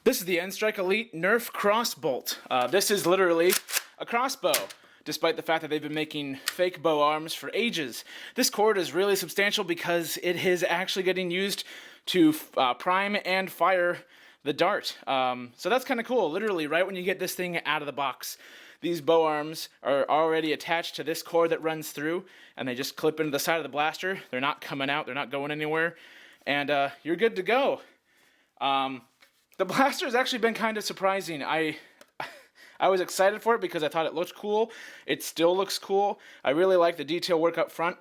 This is the N-Strike Elite Nerf Crossbolt. This is literally a crossbow, despite the fact that they've been making fake bow arms for ages. This cord is really substantial because it is actually getting used to prime and fire the dart. So that's kind of cool. Literally, right when you get this thing out of the box, these bow arms are already attached to this cord that runs through, and they just clip into the side of the blaster. They're not coming out, they're not going anywhere, and you're good to go. The blaster has actually been kind of surprising. I was excited for it because I thought it looked cool. It still looks cool. I really like the detail work up front.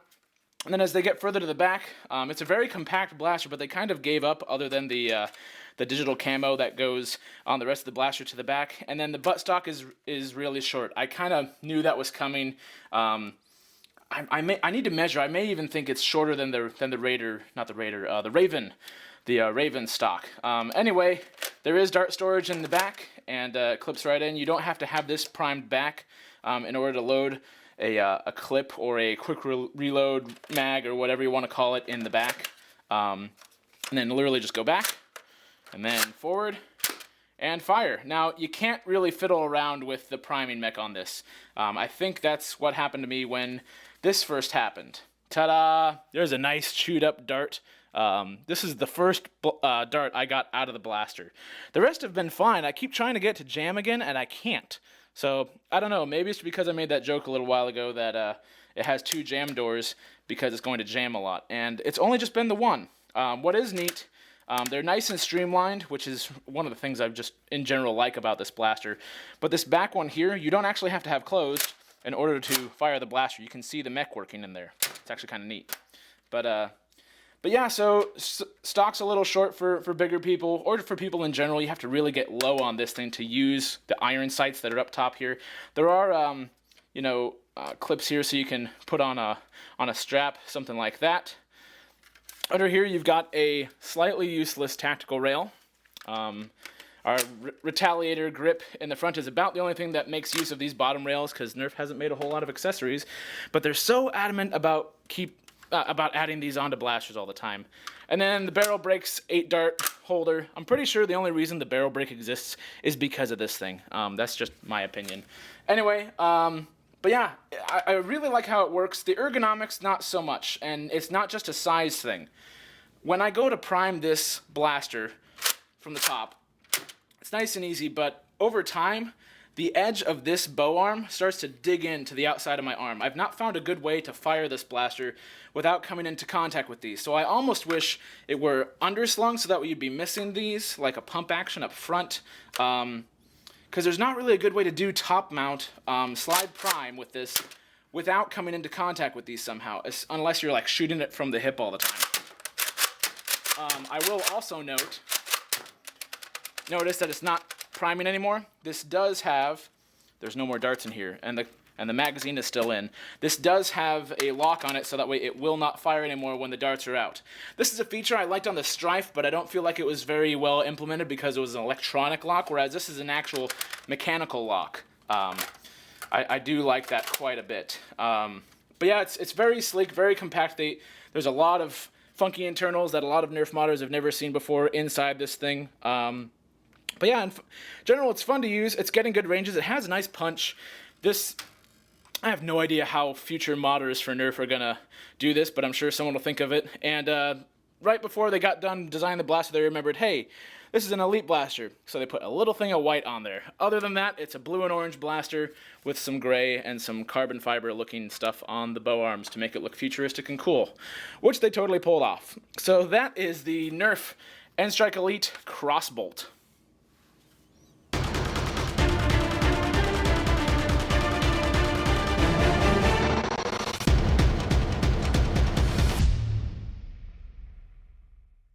And then as they get further to the back, it's a very compact blaster, but they kind of gave up other than the digital camo that goes on the rest of the blaster to the back. And then the buttstock is really short. I kind of knew that was coming. I need to measure. I may even think it's shorter than the Raider, not the Raider, the Raven. The Raven stock. Anyway, there is dart storage in the back, and it clips right in. You don't have to have this primed back in order to load a clip or a quick reload mag or whatever you want to call it in the back. And then literally just go back, and then forward, and fire. Now, you can't really fiddle around with the priming mech on this. I think that's what happened to me when this first happened. Ta-da! There's a nice chewed up dart. This is the first dart I got out of the blaster. The rest have been fine. I keep trying to get to jam again, and I can't. So, I don't know. Maybe it's because I made that joke a little while ago that it has 2 jam doors because it's going to jam a lot. And it's only just been the one. What is neat, they're nice and streamlined, which is one of the things I've just in general like about this blaster. But this back one here, you don't actually have to have closed in order to fire the blaster. You can see the mech working in there. It's actually kind of neat. But yeah, so stock's a little short for bigger people, or for people in general. You have to really get low on this thing to use the iron sights that are up top here. There are, clips here so you can put on a strap, something like that. Under here, you've got a slightly useless tactical rail. Our retaliator grip in the front is about the only thing that makes use of these bottom rails, because Nerf hasn't made a whole lot of accessories, but they're so adamant about adding these onto blasters all the time. And then the barrel brakes 8-dart holder. I'm pretty sure the only reason the barrel brake exists is because of this thing. That's just my opinion. Anyway, but yeah, I really like how it works. The ergonomics, not so much, and it's not just a size thing. When I go to prime this blaster from the top, it's nice and easy, but over time, the edge of this bow arm starts to dig into the outside of my arm. I've not found a good way to fire this blaster without coming into contact with these. So I almost wish it were underslung so that way you'd be missing these, like a pump action up front. Because there's not really a good way to do top mount slide prime with this without coming into contact with these somehow, unless you're like shooting it from the hip all the time. I will also notice that it's not priming anymore. This does have, there's no more darts in here, and the magazine is still in. This does have a lock on it so that way it will not fire anymore when the darts are out. This is a feature I liked on the Strife, but I don't feel like it was very well implemented because it was an electronic lock, whereas this is an actual mechanical lock. I do like that quite a bit. But yeah, it's very sleek, very compact. There's a lot of funky internals that a lot of Nerf modders have never seen before inside this thing. But yeah, in general, it's fun to use. It's getting good ranges. It has a nice punch. I have no idea how future modders for Nerf are going to do this, but I'm sure someone will think of it. And right before they got done designing the blaster, they remembered, hey, this is an Elite blaster. So they put a little thing of white on there. Other than that, it's a blue and orange blaster with some gray and some carbon fiber looking stuff on the bow arms to make it look futuristic and cool, which they totally pulled off. So that is the Nerf N-Strike Elite Crossbolt.